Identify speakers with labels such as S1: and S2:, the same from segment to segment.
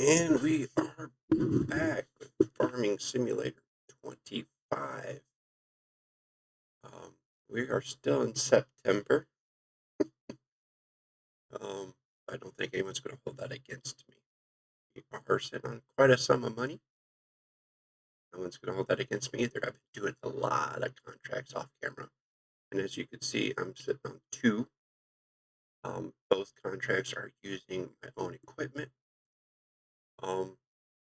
S1: And we are back with Farming Simulator 25. We are still in September. Um, I don't think anyone's going to hold that against me. We are sitting on quite a sum of money. No one's going to hold that against me either. I've been doing a lot of contracts off camera. And as you can see, I'm sitting on two. Both contracts are using my own equipment.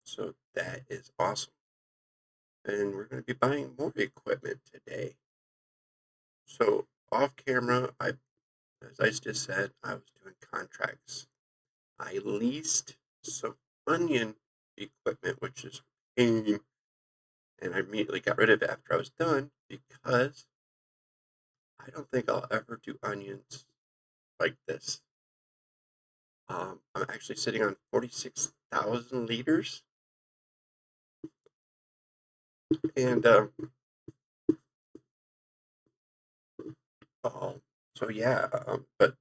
S1: So that is awesome. And we're going to be buying more equipment today. So off camera, as I just said, I was doing contracts. I leased some onion equipment, which is pain, and I immediately got rid of it after I was done because I don't think I'll ever do onions like this. I'm actually sitting on 46,000 liters, and so yeah, but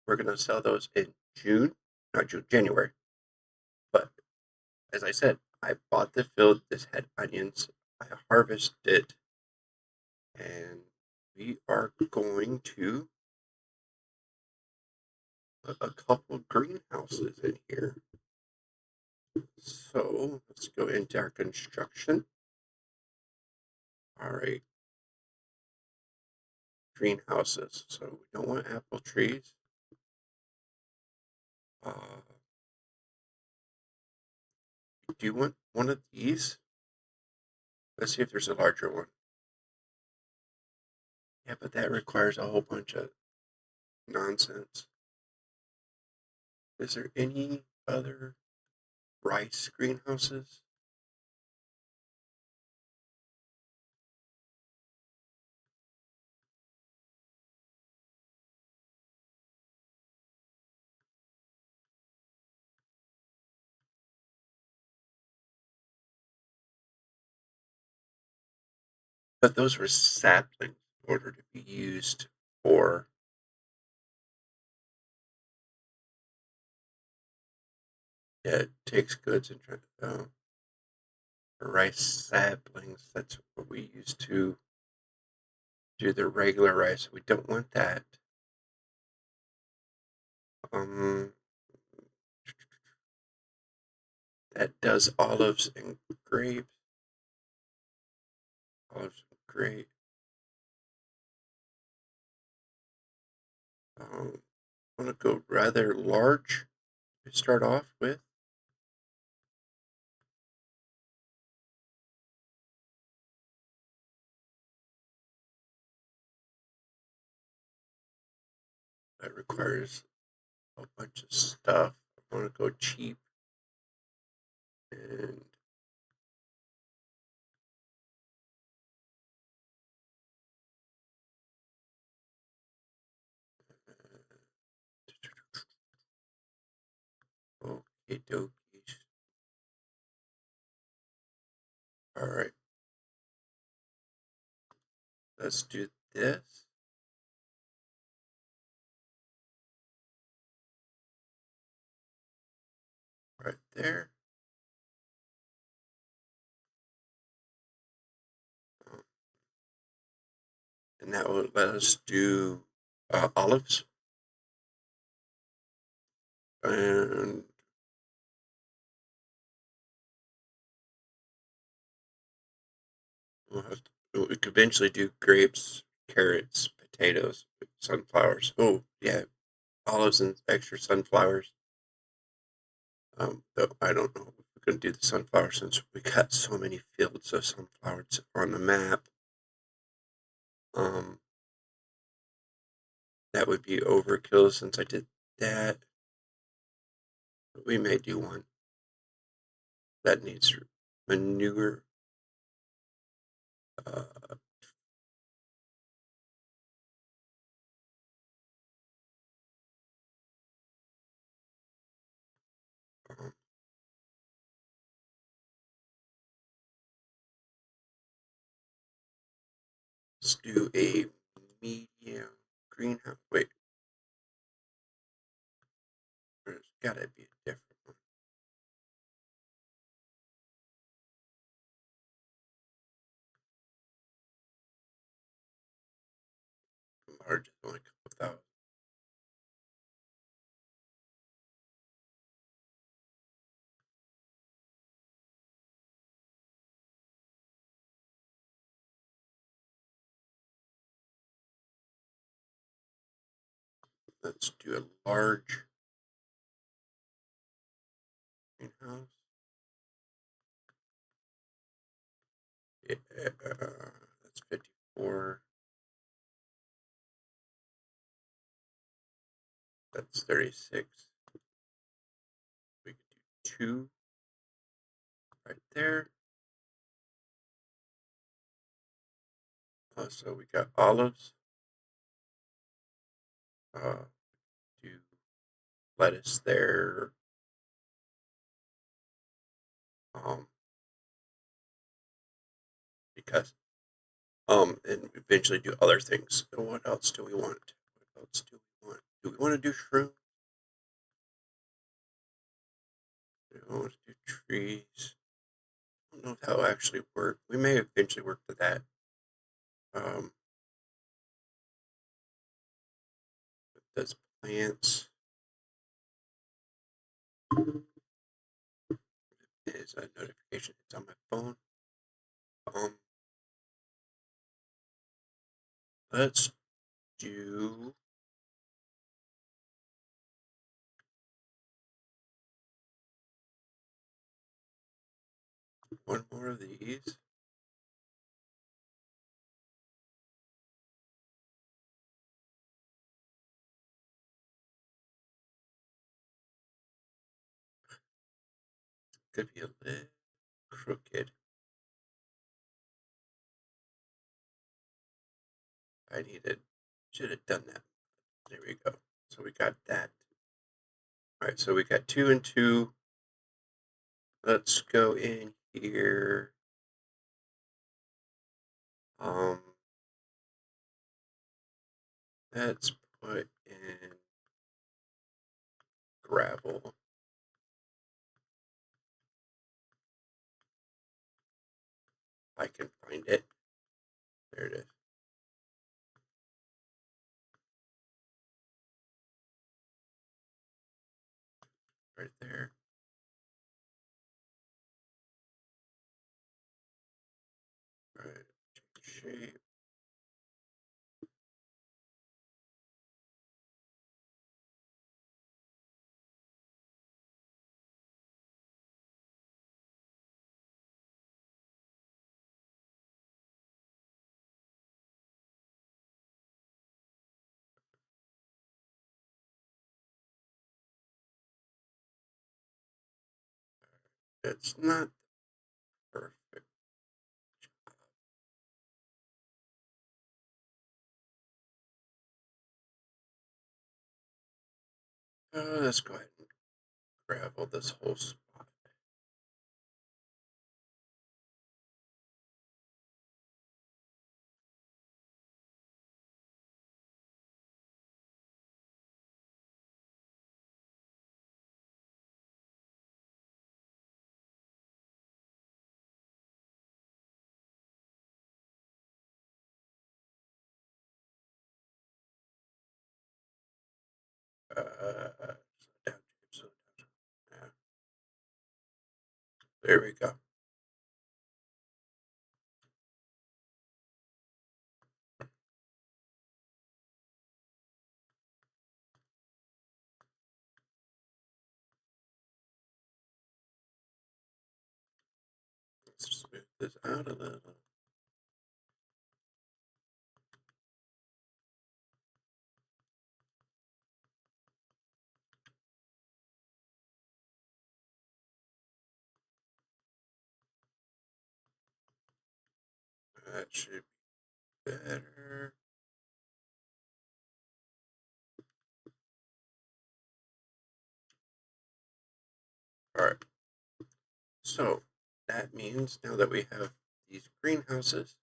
S1: we're gonna sell those in January. But as I said, I bought the field. This had onions. I harvested it, and we are going to put a couple greenhouses in here. So let's go into our construction. All right, greenhouses. So we don't want apple trees. Do you want one of these? Let's see if there's a larger one. Yeah, but that requires a whole bunch of nonsense. Is there any other rice greenhouses? But those were saplings in order to be used for it takes goods and rice saplings. That's what we use to do the regular rice. We don't want that. That does olives and grapes. Olives and grapes. I'm gonna go rather large to start off with. That requires a bunch of stuff. I want to go cheap and okay, dokies. All right, let's do this right there. And that will let us do olives. And we could eventually do grapes, carrots, potatoes, sunflowers. Oh, yeah, olives and extra sunflowers. Though I don't know if we're going to do the sunflower since we got so many fields of sunflowers on the map. That would be overkill since I did that. But we may do one that needs manure. Um, let's do a medium greenhouse. Wait, there's gotta be a different one. or just only a couple thousand. Let's do a large greenhouse. Yeah, that's 54. That's 36. We could do 2 right there. So we got olives. Do lettuce there. Because and eventually do other things. So what else do we want? What else do we want? Do we want to do shrooms? Do we want to do trees? I don't know if that will actually work. We may eventually work to that. Does plants is a notification. It's on my phone. Let's do one more of these. Could be a little crooked. Should have done that. There we go. So we got that. All right, so we got 2 and 2. Let's go in here. Let's put in gravel. I can find it. There it is. Right there. All right, change shape. It's not perfect. Let's go ahead and gravel this whole spot. Down, so down. Yeah. There we go. Let's smooth this out a little. That should be better. All right. So that means now that we have these greenhouses,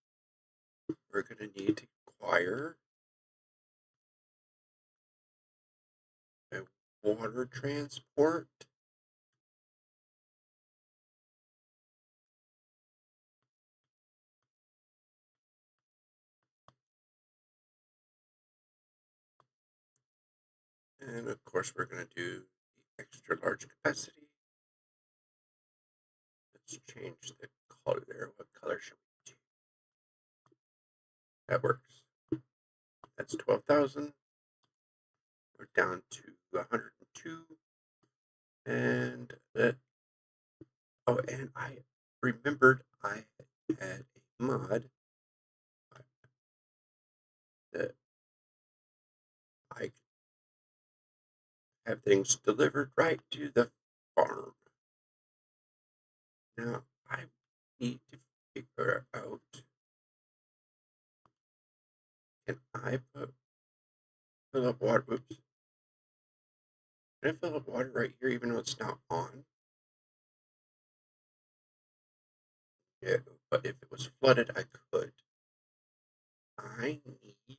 S1: we're going to need to acquire a water transport. And of course, we're going to do the extra large capacity. Let's change the color there. What color should we do? That works. That's 12,000. We're down to 102. And oh, and I remembered I had a mod that I have things delivered right to the farm. Now, I need to figure out, can I fill up water? Oops. Can I fill up water right here even though it's not on? Yeah, but if it was flooded, I could. I need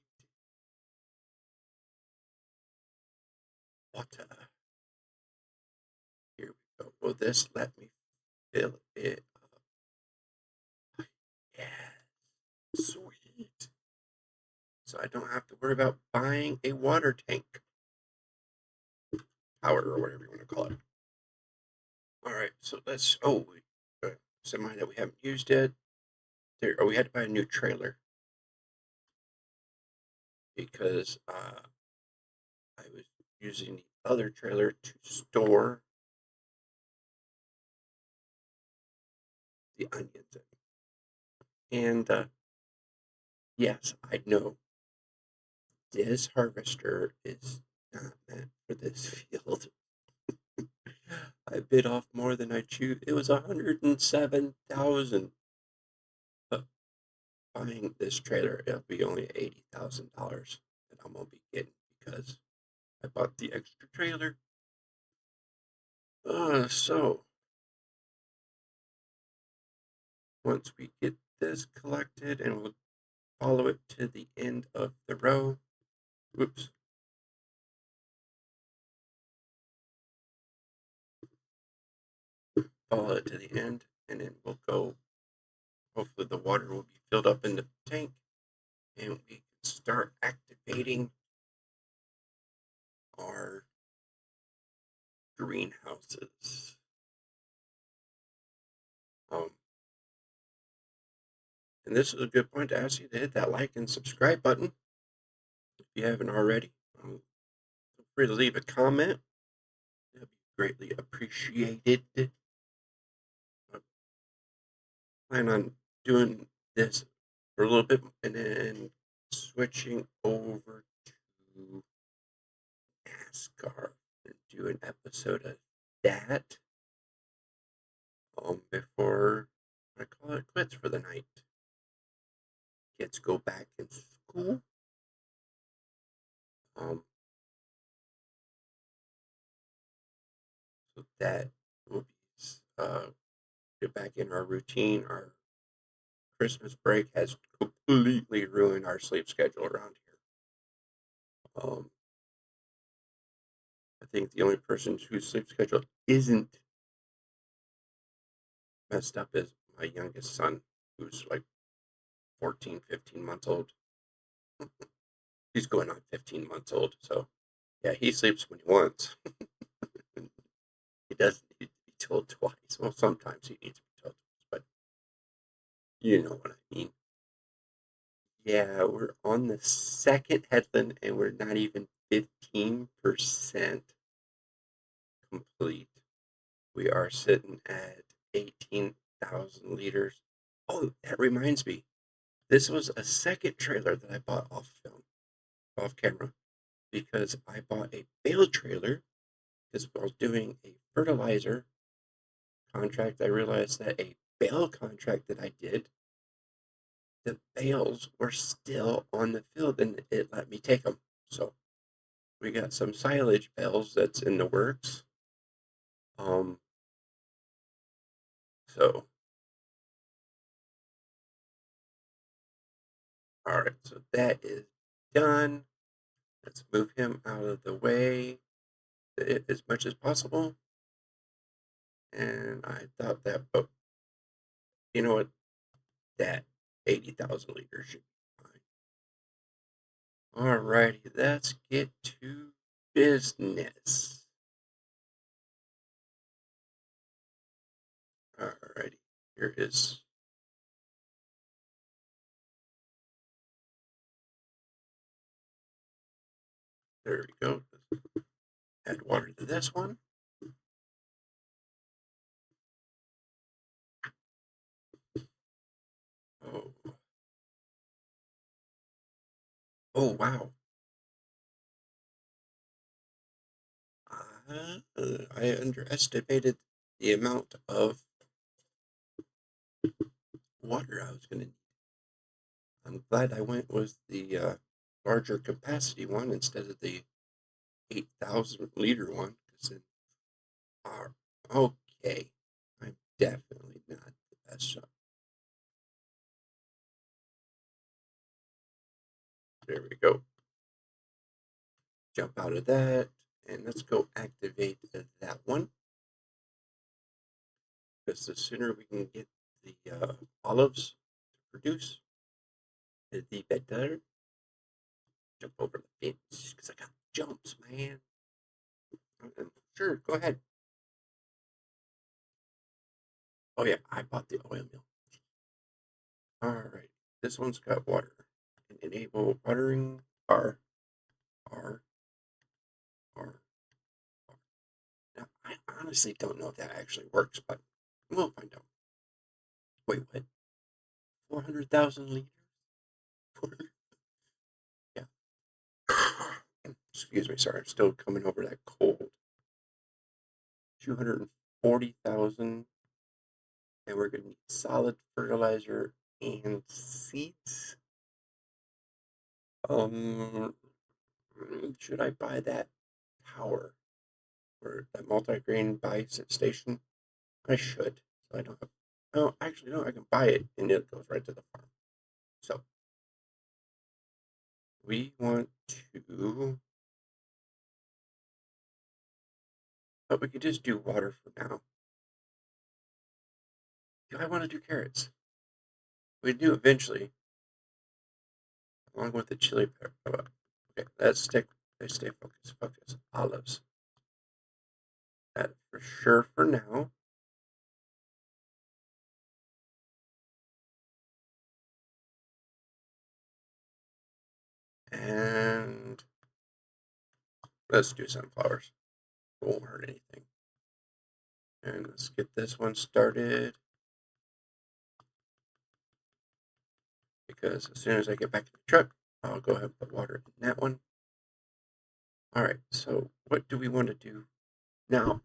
S1: water. Here we go. Will this let me fill it up? Yeah, sweet. So I don't have to worry about buying a water tank. Tower or whatever you want to call it. Alright, so let's, semi that we haven't used yet. We had to buy a new trailer because I was using the other trailer to store the onions in. And yes, I know this harvester is not meant for this field. I bit off more than I chewed. It was 107,000. But buying this trailer, it'll be only $80,000 that I'm gonna be getting because I bought the extra trailer. So once we get this collected, and we'll follow it to the end of the row. Whoops. Follow it to the end, and then we'll go. Hopefully, the water will be filled up in the tank, and we can start activating our greenhouses. And this is a good point to ask you to hit that like and subscribe button if you haven't already. Feel free to leave a comment. It'll be greatly appreciated. I plan on doing this for a little bit and then switching over to NASCAR and do an episode of that before I call it quits for the night. Kids go back in school. So that will be get back in our routine. Our Christmas break has completely ruined our sleep schedule around here. I think the only person whose sleep schedule isn't messed up is my youngest son, who's like 14, 15 months old. He's going on 15 months old, so yeah, he sleeps when he wants. He doesn't need to be told twice. Well, sometimes he needs to be told twice, but you know what I mean. Yeah, we're on the second headland and we're not even 15% complete. We are sitting at 18,000 liters. Oh, that reminds me. This was a second trailer that I bought off camera, because I bought a bale trailer because while doing a fertilizer contract, I realized that a bale contract that I did, the bales were still on the field and it let me take them. So we got some silage bales that's in the works. So all right, so that is done. Let's move him out of the way as much as possible. And I thought that, but you know what? That 80,000 liters should be fine. Alrighty, let's get to business. Alrighty, here is. There we go. Add water to this one. Oh, oh wow. I underestimated the amount of water I was going to need. I'm glad I went with the larger capacity one instead of the 8,000 liter one. Because okay, I'm definitely not the best shot. There we go. Jump out of that, and let's go activate that one. Because the sooner we can get the olives to produce, the better. Jump over the fence because I got jumps, man. Sure, go ahead. Oh yeah, I bought the oil mill. All right, this one's got water. Enable watering. R, R, R, R. Now I honestly don't know if that actually works, but we'll find out. Wait, what? 400,000 liters? Yeah. Excuse me, sorry, I'm still coming over that cold. 240,000, and we're gonna need solid fertilizer and seeds. Should I buy that power or that multi-grain buy station? I should. So I don't have. No, actually, no. I can buy it, and it goes right to the farm. So we want to, but we could just do water for now. Do I want to do carrots? We do eventually, along with the chili pepper. Okay, let's stick. Let's stay focused. Focus. Olives. That for sure for now. And let's do sunflowers. It won't hurt anything. And let's get this one started. Because as soon as I get back to the truck, I'll go ahead and put water in that one. All right, so what do we want to do now?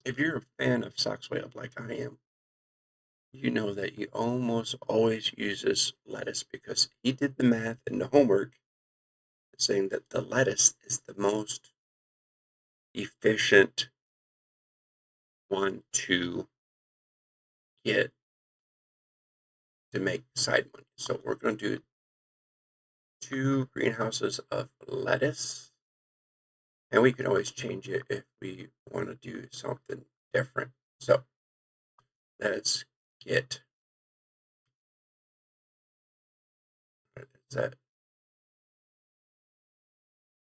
S1: If you're a fan of Sox Whale like I am, you know that he almost always uses lettuce because he did the math and the homework saying that the lettuce is the most efficient one to get to make side money. So we're going to do 2 greenhouses of lettuce, and we can always change it if we want to do something different. So let's get that.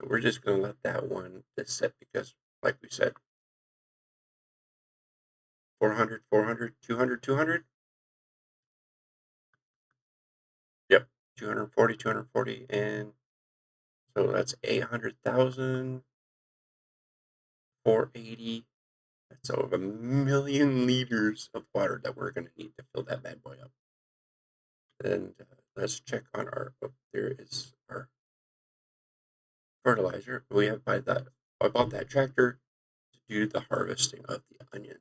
S1: We're just going to let that one sit because, like we said, 400, 400, 200, 200. Yep, 240, 240, and so that's 800,000, 480. That's over 1,000,000 liters of water that we're going to need to fill that bad boy up. And let's check on our. Oh, there is our fertilizer. We have I bought that tractor to do the harvesting of the onions.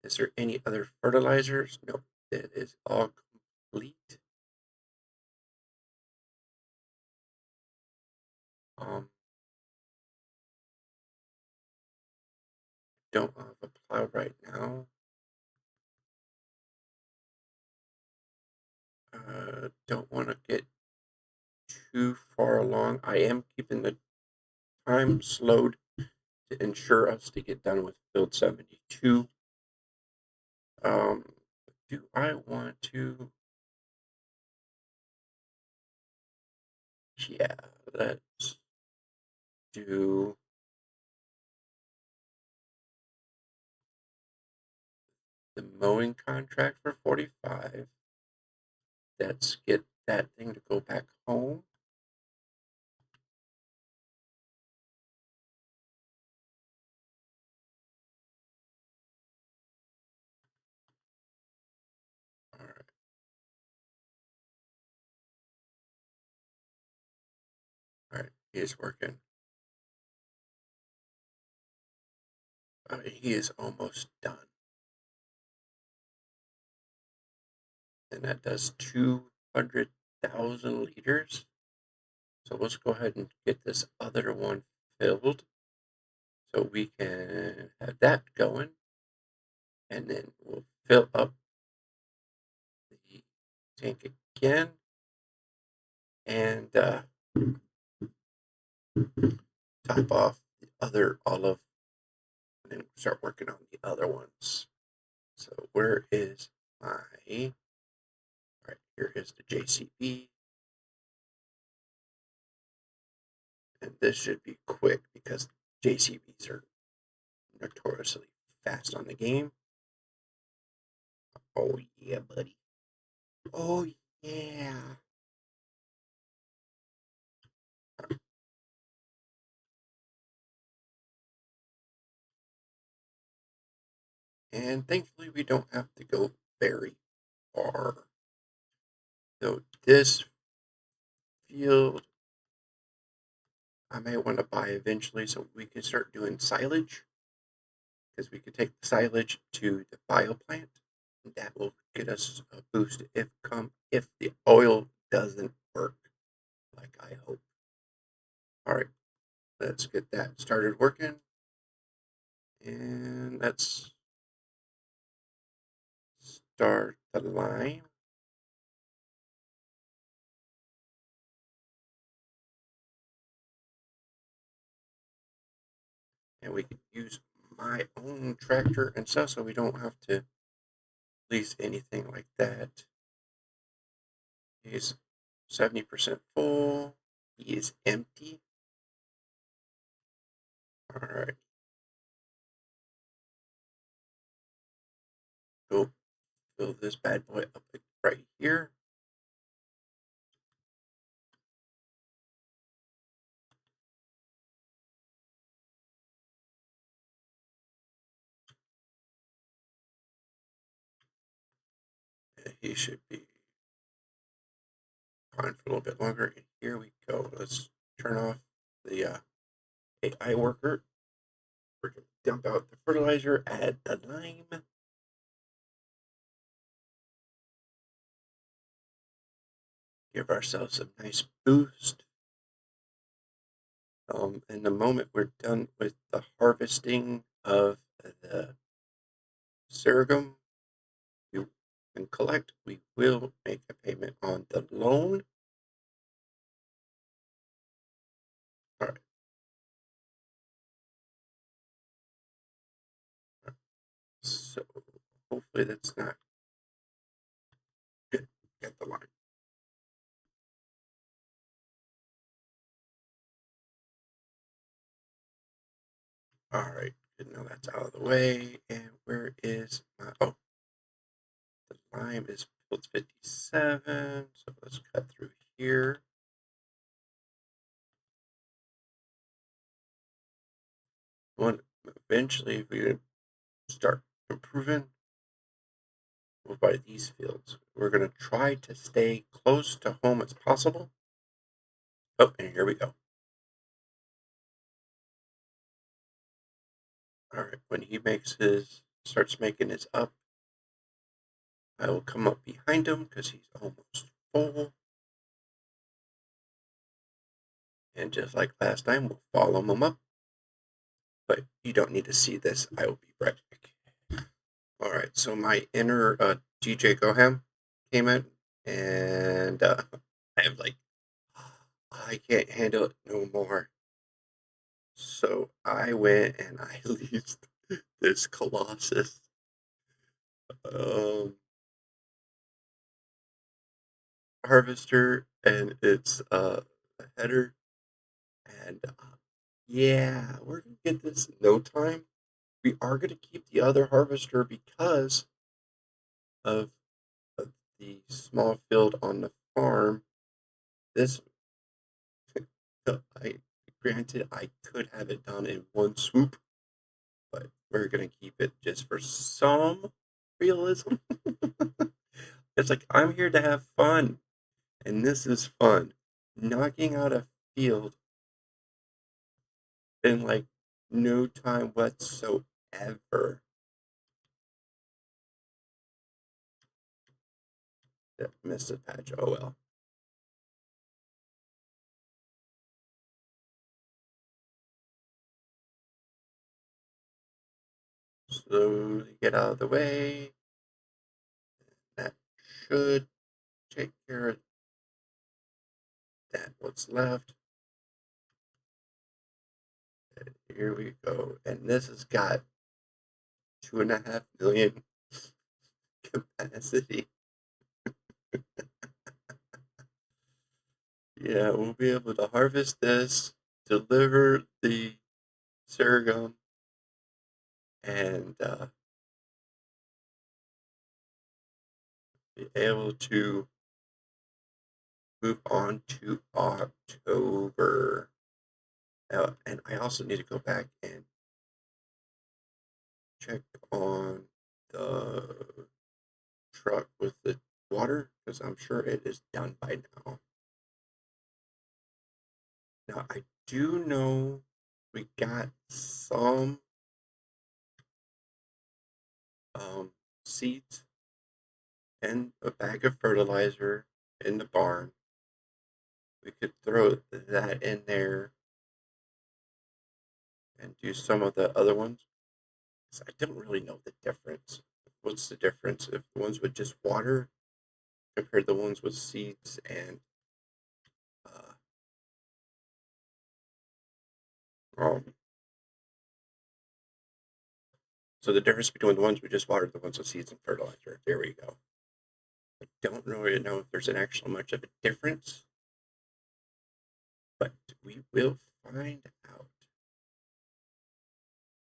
S1: Is there any other fertilizers? Nope. It is all complete. Don't have a plow right now. Don't want to get too far along. I am keeping the time slowed to ensure us to get done with build 72. Do I want to? Yeah, let's do the mowing contract for 45. Let's get that thing to go back home. All right. All right. He is working. He is almost done. And that does 200,000 liters. So let's go ahead and get this other one filled so we can have that going. And then we'll fill up the tank again and top off the other olive and then start working on the other ones. So where is my, all right, here is the JCB. And this should be quick because JCBs are notoriously fast on the game. Oh yeah, buddy. Oh yeah. And thankfully we don't have to go very far. So this field I may want to buy eventually so we can start doing silage. Because we could take the silage to the bioplant. And that will get us a boost if the oil doesn't work like I hope. All right, let's get that started working. And let's start the line. And we can use my own tractor and stuff so we don't have to lease anything like that. He's 70% full. He is empty. All right. Go fill this bad boy up right here. He should be fine for a little bit longer. And here we go. Let's turn off the AI worker. We're going to dump out the fertilizer, add the lime. Give ourselves a nice boost. And the moment we're done with the harvesting of the sorghum, we can collect. We will make a payment on the loan. All right. So hopefully that's not good. Get the line. All right. Now that's out of the way. And where is my, oh, the lime is field 57. So let's cut through here. When eventually we start improving, we'll buy these fields. We're going to try to stay close to home as possible. Oh, and here we go. All right, when he starts making his up, I will come up behind him because he's almost full. And just like last time, we'll follow him up. But you don't need to see this. I will be right back. All right, so my inner DJ Goham came in, and I'm like, I can't handle it no more. So I went and I leased this Colossus harvester, and it's a header, and Yeah, we're gonna get this in no time. We are gonna keep the other harvester because of, of the small field on the farm. This, I granted, I could have it done in one swoop, but we're gonna keep it just for some realism. It's like I'm here to have fun, and this is fun. Knocking out a field in like no time whatsoever. That missed a patch. Oh well. Slowly get out of the way. That should take care of that. What's left? And here we go. And this has got 2.5 million capacity. Yeah, we'll be able to harvest this, deliver the sorghum, and be able to move on to October. And I also need to go back and check on the truck with the water because I'm sure it is done by now. Now, I do know we got some seeds and a bag of fertilizer in the barn. We could throw that in there and do some of the other ones. I don't really know the difference. What's the difference if the ones with just water compared to the ones with seeds and uh, um, so the difference between the ones with just water and the ones with seeds and fertilizer. There we go. I don't really know if there's an actual much of a difference, but we will find out.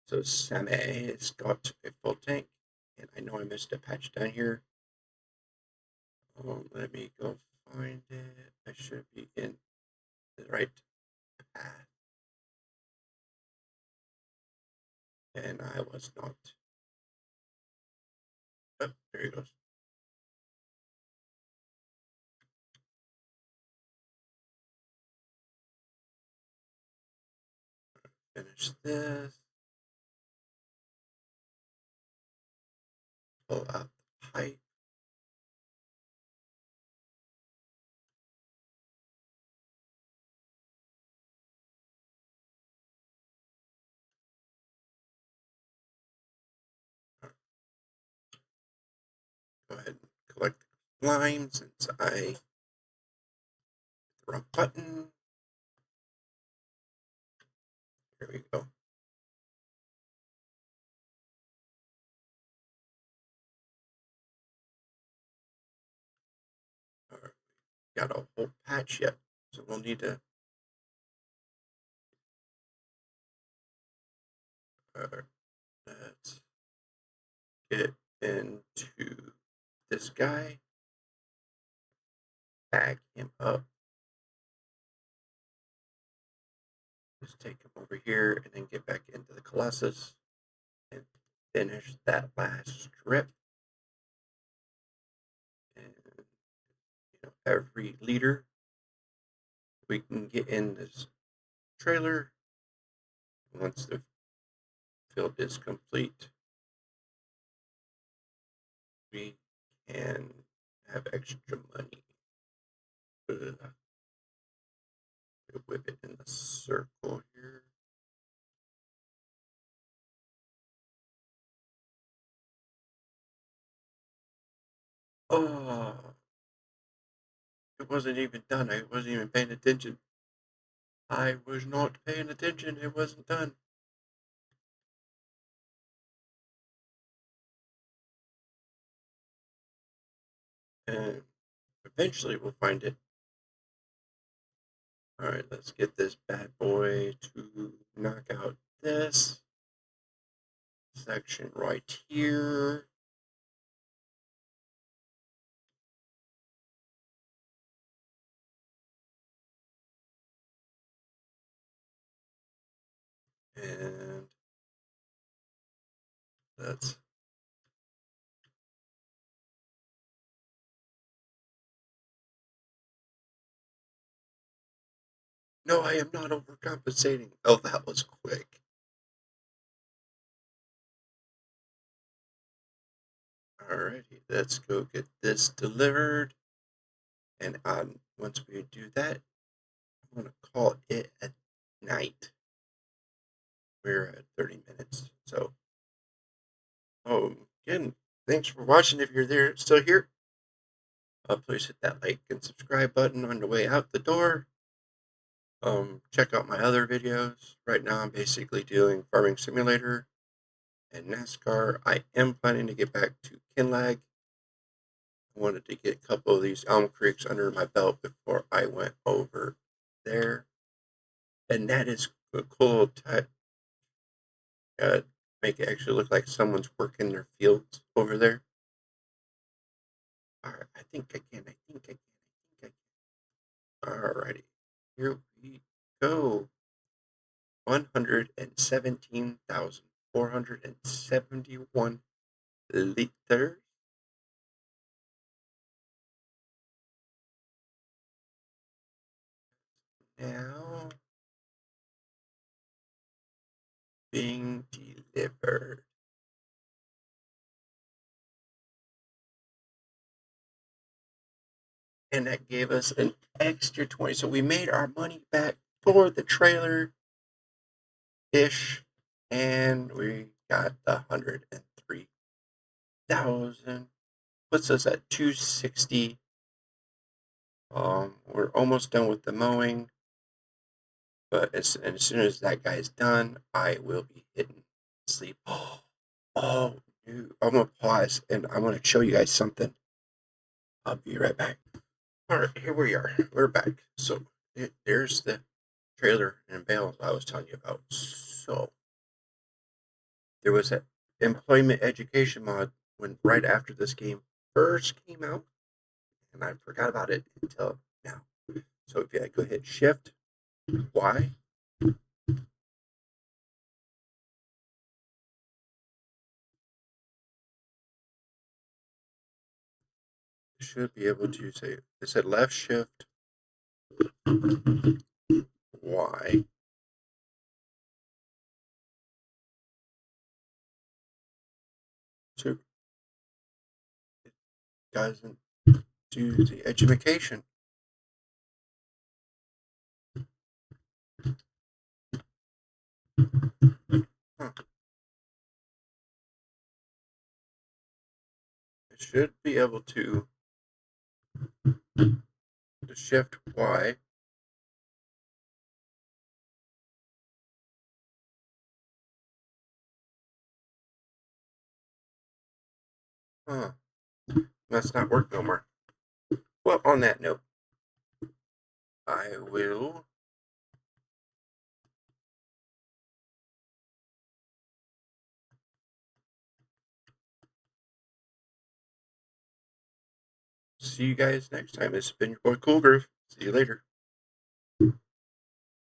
S1: So Same has got a full tank, and I know I missed a patch down here. Let me go find it. I should be in the right path, and I was not. Oh, there he goes. Finish this. Pull out the pipe. Go ahead and collect the lime since I hit the wrong button. Here we go. Got a whole patch yet, so we'll need to let's get into this guy, bag him up, just take him over here, and then get back into the Colossus and finish that last strip. And every liter we can get in this trailer once the field is complete. We can have extra money. Whip it in the circle here. Oh, it wasn't even done. I wasn't even paying attention. I was not paying attention. It wasn't done. And eventually we'll find it. All right, let's get this bad boy to knock out this section right here. And let's. No, I am not overcompensating. Oh, that was quick. Alrighty, let's go get this delivered. And once we do that, I'm going to call it a night. We're at 30 minutes. So, again, thanks for watching. If you're there, still here, please hit that like and subscribe button on the way out the door. Check out my other videos. Right now, I'm basically doing Farming Simulator and NASCAR. I am planning to get back to Kinlag. I wanted to get a couple of these Elm Creeks under my belt before I went over there. And that is a cool type. Make it actually look like someone's working their fields over there. All right, I think I can. I think I can. Alrighty, here we go. 117,471 liters. Now being delivered. And that gave us an extra 20. So we made our money back for the trailer ish. And we got the 103,000. Puts us at 260. We're almost done with the mowing. But as soon as that guy's done, I will be hitting sleep. Oh, dude. I'm going to pause and I want to show you guys something. I'll be right back. All right, here we are. We're back. So there's the trailer and bales I was telling you about. So there was an employment education mod when right after this game first came out, and I forgot about it until now. So if I go hit Shift Y, should be able to say it said left Shift Y. So it doesn't do the education. Huh. It should be able to Shift Y. Huh. That's not work no more. Well, on that note, I will see you guys next time. This has been your boy Cool Groove. See you later.